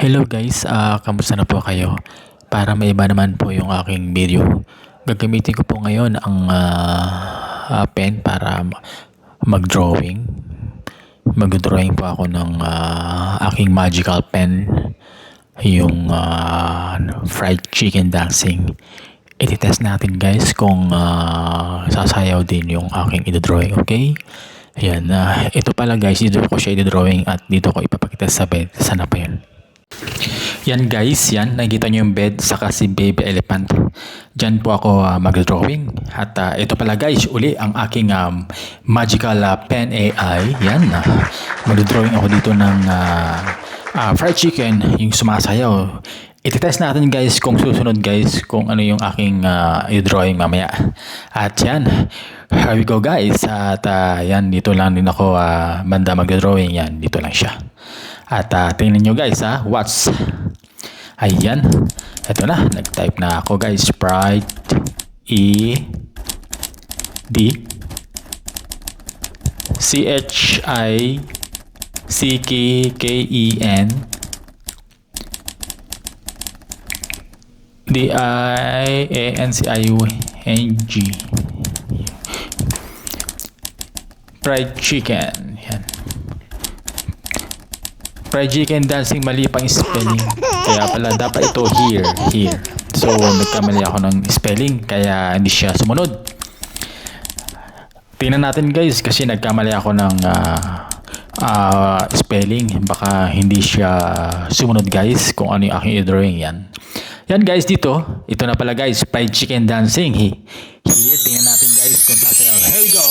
Hello guys, kamusta na po kayo? Para maiba naman po yung aking video, gagamitin ko po ngayon ang pen para mag-drawing. Mag-drawing po ako ng aking magical pen, yung fried chicken dancing. Ititest natin guys kung sasayaw din yung aking i-drawing, okay? Ayan, ito pala guys, dito ko siya i-drawing at dito ko ipapakita sa bed. Sana pa yun. Yan guys, yan. Nakikita nyo yung bed saka si baby elephant. Diyan po ako mag-drawing. At ito pala guys, uli ang aking magical pen AI. Yan. Mag-drawing ako dito ng fried chicken, yung sumasayaw. Ititest natin guys kung susunod guys kung ano yung aking i-drawing mamaya. At yan. Here we go guys. At yan, dito lang din ako banda mag-drawing. Yan, dito lang siya. At tingnan nyo guys watch. Ayan. Ito na. Nag-type na ako guys. Sprite CHICKEN DIANCIUNG fried chicken. Yan. Fried chicken dancing, mali pang spelling. Kaya pala dapat ito here. So nagkamali ako ng spelling kaya hindi siya sumunod. Tingnan natin guys kasi nagkamali ako ng spelling. Baka hindi siya sumunod guys kung ano yung aking i-drawing yan. Yan guys dito. Ito na pala guys. Fried chicken dancing. Here. Tingnan natin guys kung sasayaw. Here we go.